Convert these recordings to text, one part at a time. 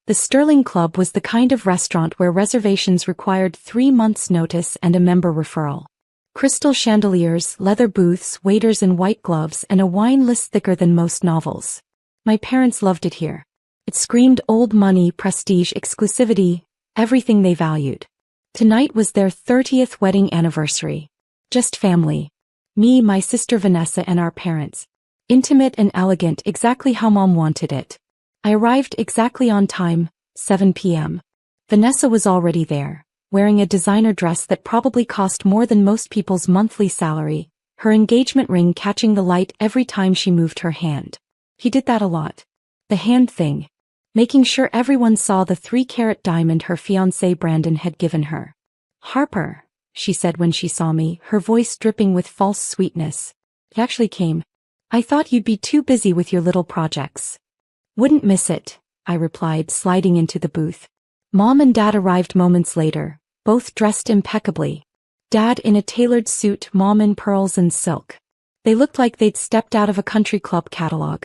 The Sterling Club was the kind of restaurant where reservations required 3 months' notice and a member referral. Crystal chandeliers, leather booths, waiters in white gloves, and a wine list thicker than most novels. My parents loved it here. It screamed old money, prestige, exclusivity, everything they valued. Tonight was their 30th wedding anniversary. Just family. Me, my sister Vanessa, and our parents. Intimate and elegant, exactly how Mom wanted it. I arrived exactly on time, 7 p.m. Vanessa was already there, wearing a designer dress that probably cost more than most people's monthly salary, her engagement ring catching the light every time she moved her hand. He did that a lot. The hand thing. Making sure everyone saw the 3-carat diamond her fiancé Brandon had given her. "Harper," she said when she saw me, her voice dripping with false sweetness. "It actually came. I thought you'd be too busy with your little projects." "Wouldn't miss it," I replied, sliding into the booth. Mom and Dad arrived moments later, both dressed impeccably. Dad in a tailored suit, Mom in pearls and silk. They looked like they'd stepped out of a country club catalog.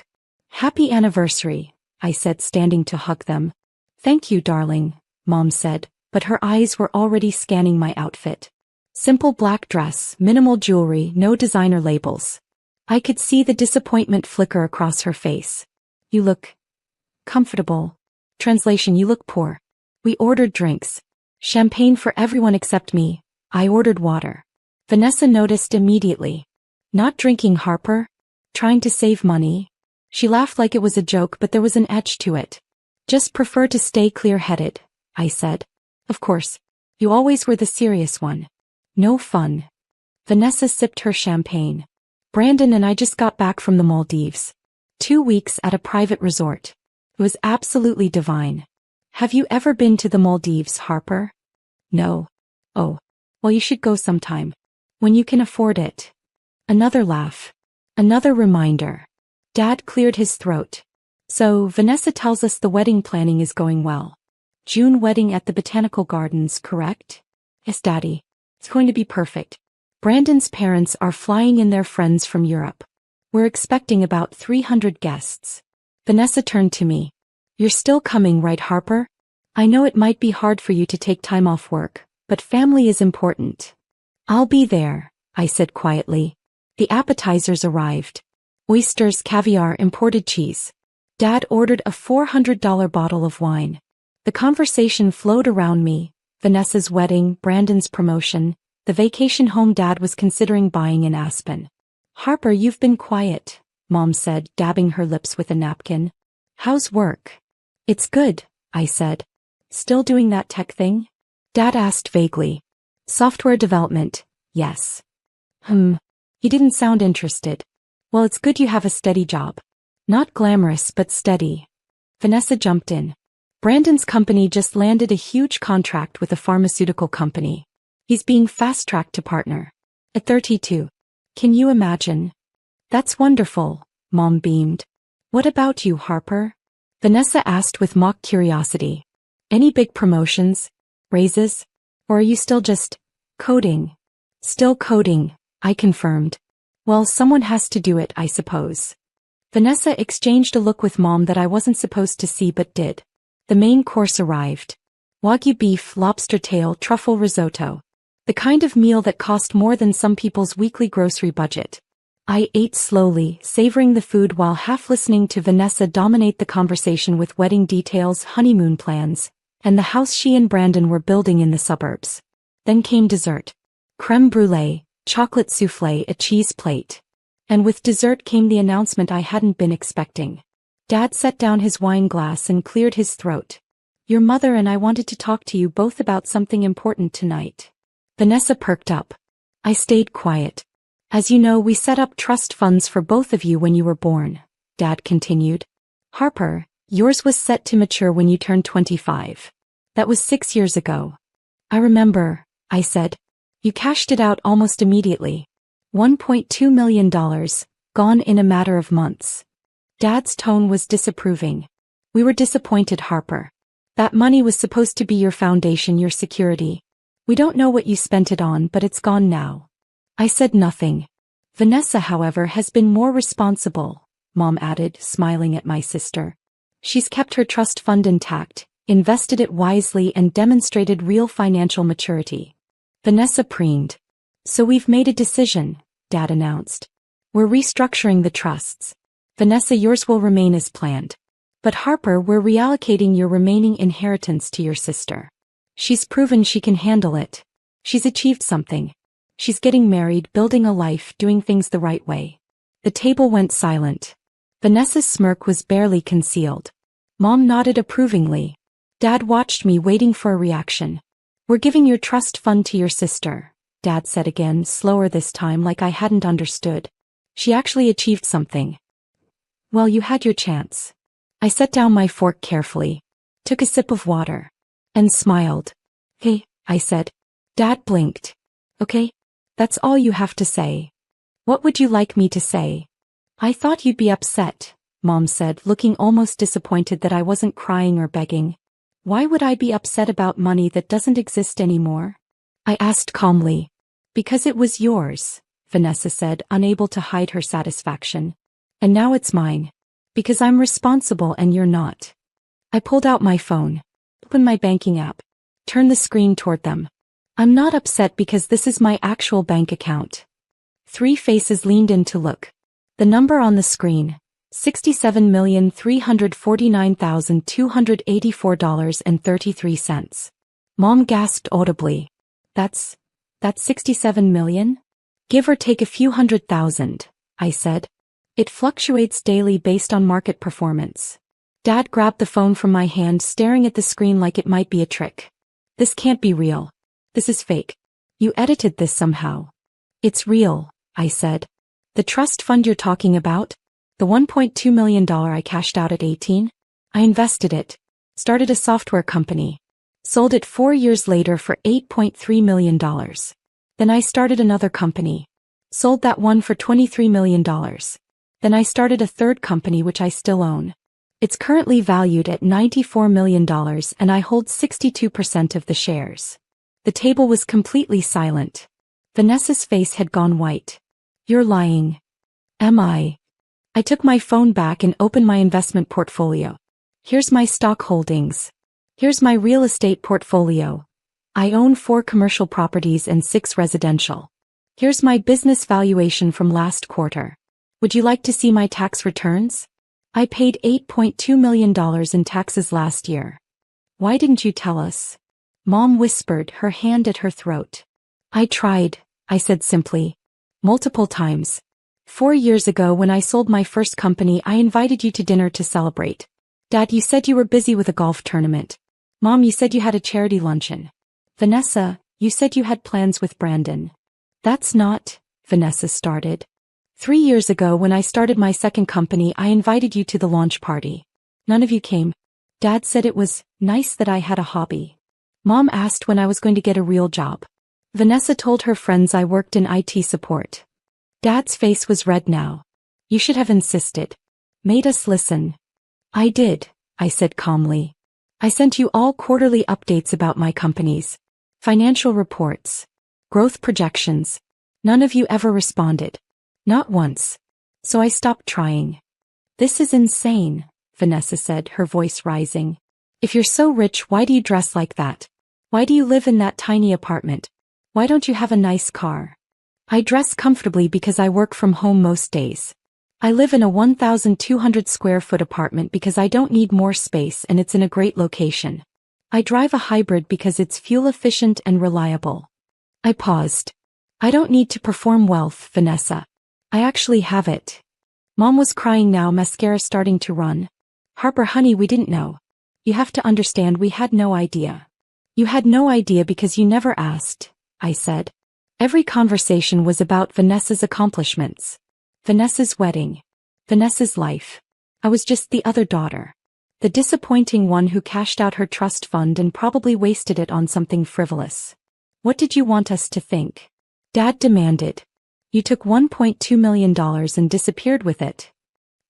"Happy anniversary," I said, standing to hug them. "Thank you, darling," Mom said, but her eyes were already scanning my outfit. Simple black dress, minimal jewelry, no designer labels. I could see the disappointment flicker across her face. "You look comfortable." Translation: "You look poor." We ordered drinks. Champagne for everyone except me. I ordered water. Vanessa noticed immediately. "Not drinking, Harper? Trying to save money?" She laughed like it was a joke, but there was an edge to it. "Just prefer to stay clear-headed," I said. "Of course. You always were the serious one." "No fun." Vanessa sipped her champagne. "Brandon and I just got back from the Maldives. 2 weeks at a private resort. It was absolutely divine." "Have you ever been to the Maldives, Harper?" "No." "Oh. Well, you should go sometime. When you can afford it." Another laugh. Another reminder. Dad cleared his throat. "So, Vanessa tells us the wedding planning is going well. June wedding at the Botanical Gardens, correct?" "Yes, Daddy. It's going to be perfect. Brandon's parents are flying in their friends from Europe. We're expecting about 300 guests." Vanessa turned to me. "You're still coming, right, Harper? I know it might be hard for you to take time off work, but family is important." "I'll be there," I said quietly. The appetizers arrived. Oysters, caviar, imported cheese. Dad ordered a $400 bottle of wine. The conversation flowed around me: Vanessa's wedding, Brandon's promotion, the vacation home Dad was considering buying in Aspen. "Harper, you've been quiet," Mom said, dabbing her lips with a napkin. "How's work?" "It's good," I said. "Still doing that tech thing?" Dad asked vaguely. "Software development, yes." He didn't sound interested. "Well, it's good you have a steady job." "Not glamorous, but steady." Vanessa jumped in. "Brandon's company just landed a huge contract with a pharmaceutical company. He's being fast-tracked to partner. At 32. Can you imagine?" "That's wonderful," Mom beamed. "What about you, Harper?" Vanessa asked with mock curiosity. "Any big promotions? Raises? Or are you still just coding?" "Still coding," I confirmed. "Well, someone has to do it, I suppose." Vanessa exchanged a look with Mom that I wasn't supposed to see but did. The main course arrived. Wagyu beef, lobster tail, truffle risotto. The kind of meal that cost more than some people's weekly grocery budget. I ate slowly, savoring the food while half listening to Vanessa dominate the conversation with wedding details, honeymoon plans, and the house she and Brandon were building in the suburbs. Then came dessert. Crème brûlée, chocolate soufflé, a cheese plate. And with dessert came the announcement I hadn't been expecting. Dad set down his wine glass and cleared his throat. "Your mother and I wanted to talk to you both about something important tonight." Vanessa perked up. I stayed quiet. "As you know, we set up trust funds for both of you when you were born," Dad continued. "Harper, yours was set to mature when you turned 25. That was 6 years ago." "I remember," I said. "You cashed it out almost immediately. $1.2 million, gone in a matter of months." Dad's tone was disapproving. "We were disappointed, Harper. That money was supposed to be your foundation, your security. We don't know what you spent it on, but it's gone now." I said nothing. "Vanessa, however, has been more responsible," Mom added, smiling at my sister. "She's kept her trust fund intact, invested it wisely and demonstrated real financial maturity. Vanessa preened. So we've made a decision, Dad announced. We're restructuring the trusts. Vanessa, yours will remain as planned. But Harper, we're reallocating your remaining inheritance to your sister. She's proven she can handle it. She's achieved something. She's getting married, building a life, doing things the right way. The table went silent. Vanessa's smirk was barely concealed. Mom nodded approvingly. Dad watched me, waiting for a reaction. We're giving your trust fund to your sister, Dad said again, slower this time, like I hadn't understood. She actually achieved something. Well, you had your chance. I set down my fork carefully, took a sip of water, and smiled. Hey, I said. Dad blinked. Okay, that's all you have to say. What would you like me to say? I thought you'd be upset, Mom said, looking almost disappointed that I wasn't crying or begging. Why would I be upset about money that doesn't exist anymore? I asked calmly. Because it was yours, Vanessa said, unable to hide her satisfaction. And now it's mine. Because I'm responsible and you're not. I pulled out my phone, opened my banking app, turned the screen toward them. I'm not upset because this is my actual bank account. 3 faces leaned in to look. The number on the screen, $67,349,284.33. Mom gasped audibly. That's 67 million? Give or take a few $100,000, I said. It fluctuates daily based on market performance. Dad grabbed the phone from my hand, staring at the screen like it might be a trick. This can't be real. This is fake. You edited this somehow. It's real, I said. The trust fund you're talking about? The $1.2 million I cashed out at 18? I invested it. Started a software company. Sold it 4 years later for $8.3 million. Then I started another company. Sold that one for $23 million. Then I started a third company which I still own. It's currently valued at $94 million and I hold 62% of the shares. The table was completely silent. Vanessa's face had gone white. You're lying. Am I? I took my phone back and opened my investment portfolio. Here's my stock holdings. Here's my real estate portfolio. I own 4 commercial properties and 6 residential. Here's my business valuation from last quarter. Would you like to see my tax returns? I paid $8.2 million in taxes last year. Why didn't you tell us? Mom whispered, her hand at her throat. I tried, I said simply. Multiple times. 4 years ago when I sold my first company, I invited you to dinner to celebrate. Dad, you said you were busy with a golf tournament. Mom, you said you had a charity luncheon. Vanessa, you said you had plans with Brandon. That's not, Vanessa started. 3 years ago when I started my second company, I invited you to the launch party. None of you came. Dad said it was nice that I had a hobby. Mom asked when I was going to get a real job. Vanessa told her friends I worked in IT support. Dad's face was red now. You should have insisted. Made us listen. I did, I said calmly. I sent you all quarterly updates about my companies. Financial reports. Growth projections. None of you ever responded. Not once. So I stopped trying. This is insane, Vanessa said, her voice rising. If you're so rich, why do you dress like that? Why do you live in that tiny apartment? Why don't you have a nice car? I dress comfortably because I work from home most days. I live in a 1,200 square foot apartment because I don't need more space and it's in a great location. I drive a hybrid because it's fuel efficient and reliable. I paused. I don't need to perform wealth, Vanessa. I actually have it. Mom was crying now, mascara starting to run. Harper, honey, we didn't know. You have to understand, we had no idea. You had no idea because you never asked, I said. Every conversation was about Vanessa's accomplishments. Vanessa's wedding. Vanessa's life. I was just the other daughter. The disappointing one who cashed out her trust fund and probably wasted it on something frivolous. What did you want us to think? Dad demanded. You took $1.2 million and disappeared with it.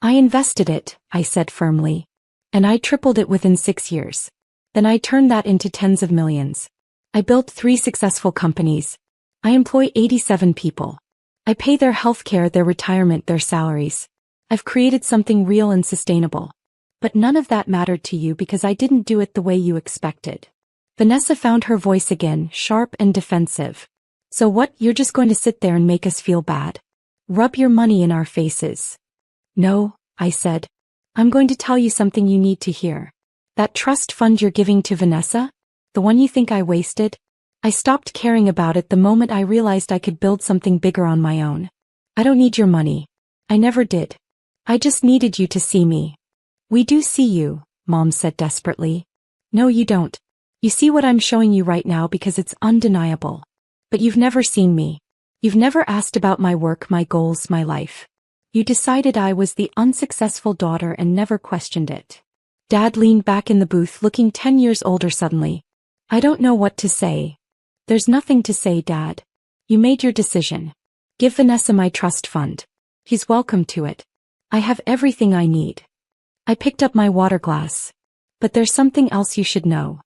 I invested it, I said firmly. And I tripled it within 6 years. Then I turned that into tens of millions. I built 3 successful companies. I employ 87 people. I pay their healthcare, their retirement, their salaries. I've created something real and sustainable. But none of that mattered to you because I didn't do it the way you expected. Vanessa found her voice again, sharp and defensive. So what, you're just going to sit there and make us feel bad? Rub your money in our faces. No, I said. I'm going to tell you something you need to hear. That trust fund you're giving to Vanessa? The one you think I wasted? I stopped caring about it the moment I realized I could build something bigger on my own. I don't need your money. I never did. I just needed you to see me. We do see you, Mom said desperately. No, you don't. You see what I'm showing you right now because it's undeniable. But you've never seen me. You've never asked about my work, my goals, my life. You decided I was the unsuccessful daughter and never questioned it. Dad leaned back in the booth looking 10 years older suddenly. I don't know what to say. There's nothing to say, Dad. You made your decision. Give Vanessa my trust fund. He's welcome to it. I have everything I need. I picked up my water glass. But there's something else you should know.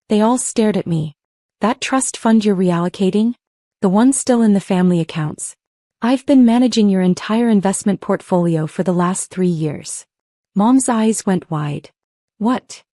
They all stared at me. That trust fund you're reallocating? The one still in the family accounts. I've been managing your entire investment portfolio for the last 3 years. Mom's eyes went wide. What?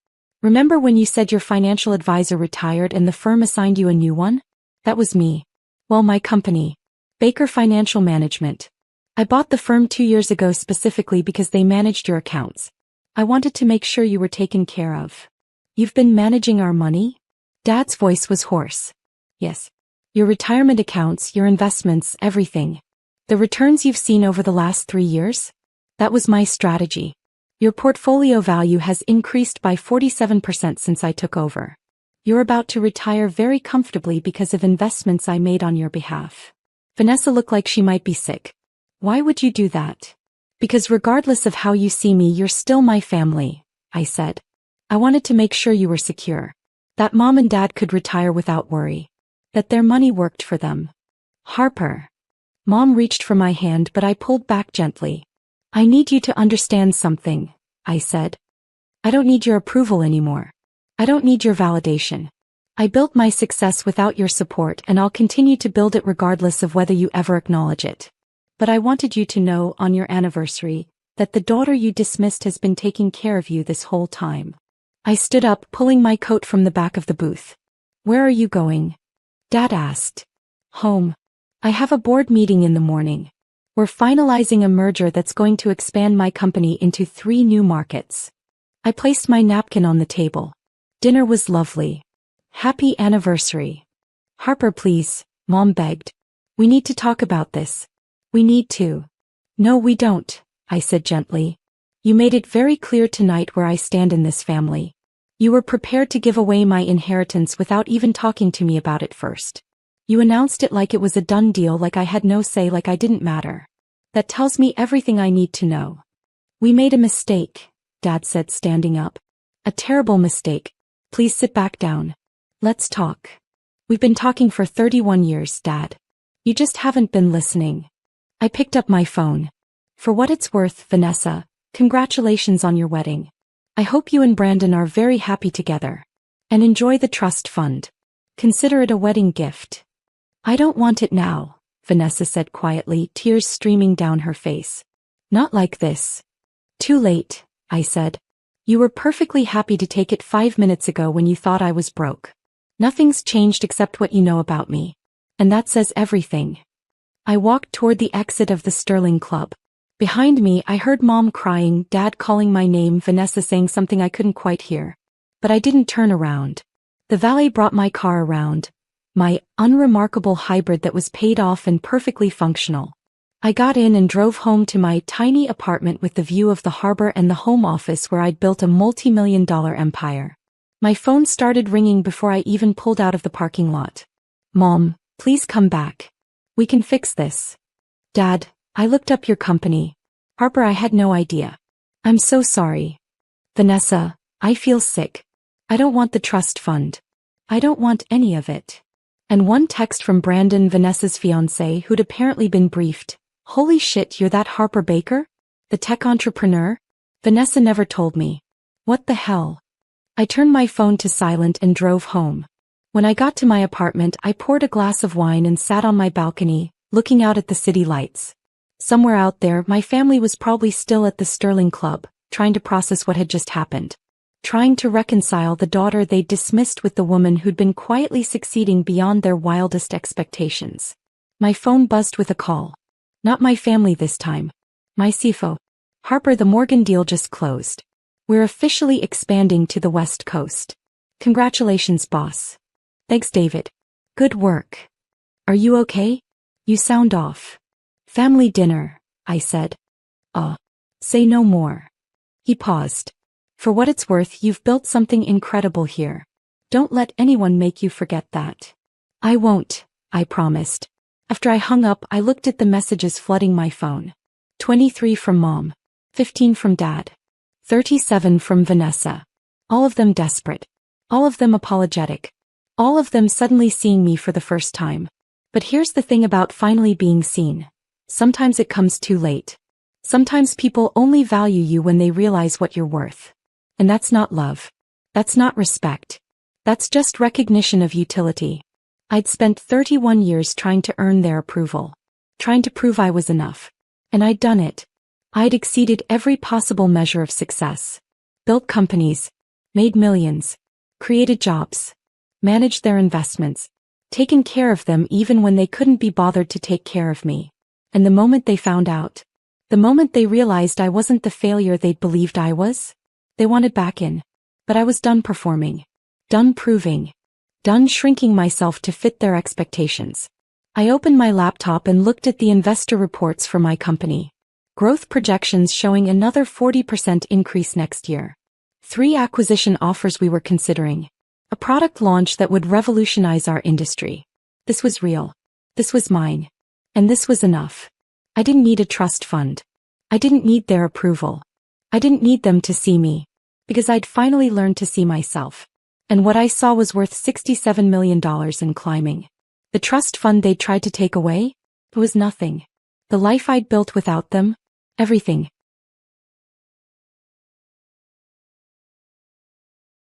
Remember when you said your financial advisor retired and the firm assigned you a new one? That was me. Well, my company. Baker Financial Management. I bought the firm 2 years ago specifically because they managed your accounts. I wanted to make sure you were taken care of. You've been managing our money? Dad's voice was hoarse. Yes. Your retirement accounts, your investments, everything. The returns you've seen over the last 3 years? That was my strategy. Your portfolio value has increased by 47% since I took over. You're about to retire very comfortably because of investments I made on your behalf. Vanessa looked like she might be sick. Why would you do that? Because regardless of how you see me, you're still my family, I said. I wanted to make sure you were secure. That Mom and Dad could retire without worry. That their money worked for them. Harper. Mom reached for my hand but I pulled back gently. I need you to understand something, I said. I don't need your approval anymore. I don't need your validation. I built my success without your support and I'll continue to build it regardless of whether you ever acknowledge it. But I wanted you to know on your anniversary that the daughter you dismissed has been taking care of you this whole time. I stood up, pulling my coat from the back of the booth. Where are you going? Dad asked. Home. I have a board meeting in the morning. We're finalizing a merger that's going to expand my company into 3 new markets. I placed my napkin on the table. Dinner was lovely. Happy anniversary. Harper, please, Mom begged. We need to talk about this. We need to. No, we don't, I said gently. You made it very clear tonight where I stand in this family. You were prepared to give away my inheritance without even talking to me about it first. You announced it like it was a done deal, like I had no say, like I didn't matter. That tells me everything I need to know. We made a mistake, Dad said, standing up. A terrible mistake. Please sit back down. Let's talk. We've been talking for 31 years, Dad. You just haven't been listening. I picked up my phone. For what it's worth, Vanessa, congratulations on your wedding. I hope you and Brandon are very happy together. And enjoy the trust fund. Consider it a wedding gift. I don't want it now, Vanessa said quietly, tears streaming down her face. Not like this. Too late, I said. You were perfectly happy to take it 5 minutes ago when you thought I was broke. Nothing's changed except what you know about me. And that says everything. I walked toward the exit of the Sterling Club. Behind me, I heard Mom crying, Dad calling my name, Vanessa saying something I couldn't quite hear. But I didn't turn around. The valet brought my car around. My unremarkable hybrid that was paid off and perfectly functional. I got in and drove home to my tiny apartment with the view of the harbor and the home office where I'd built a multi-million-dollar empire. My phone started ringing before I even pulled out of the parking lot. Mom, please come back. We can fix this. Dad, I looked up your company. Harper, I had no idea. I'm so sorry. Vanessa, I feel sick. I don't want the trust fund. I don't want any of it. And one text from Brandon, Vanessa's fiancé, who'd apparently been briefed. Holy shit, you're that Harper Baker? The tech entrepreneur? Vanessa never told me. What the hell? I turned my phone to silent and drove home. When I got to my apartment, I poured a glass of wine and sat on my balcony, looking out at the city lights. Somewhere out there, my family was probably still at the Sterling Club, trying to process what had just happened. Trying to reconcile the daughter they'd dismissed with the woman who'd been quietly succeeding beyond their wildest expectations. My phone buzzed with a call. Not my family this time. My CFO. Harper, the Morgan deal just closed. We're officially expanding to the West Coast. Congratulations, boss. Thanks, David. Good work. Are you okay? You sound off. Family dinner, I said. Say no more. He paused. For what it's worth, you've built something incredible here. Don't let anyone make you forget that. I won't, I promised. After I hung up, I looked at the messages flooding my phone. 23 from Mom. 15 from Dad. 37 from Vanessa. All of them desperate. All of them apologetic. All of them suddenly seeing me for the first time. But here's the thing about finally being seen. Sometimes it comes too late. Sometimes people only value you when they realize what you're worth. And that's not love. That's not respect. That's just recognition of utility. I'd spent 31 years trying to earn their approval. Trying to prove I was enough. And I'd done it. I'd exceeded every possible measure of success. Built companies. Made millions. Created jobs. Managed their investments. Taken care of them even when they couldn't be bothered to take care of me. And the moment they found out. The moment they realized I wasn't the failure they'd believed I was. They wanted back in. But I was done performing. Done proving. Done shrinking myself to fit their expectations. I opened my laptop and looked at the investor reports for my company. Growth projections showing another 40% increase next year. 3 acquisition offers we were considering. A product launch that would revolutionize our industry. This was real. This was mine. And this was enough. I didn't need a trust fund. I didn't need their approval. I didn't need them to see me. Because I'd finally learned to see myself. And what I saw was worth $67 million and climbing. The trust fund they'd tried to take away? It was nothing. The life I'd built without them? Everything.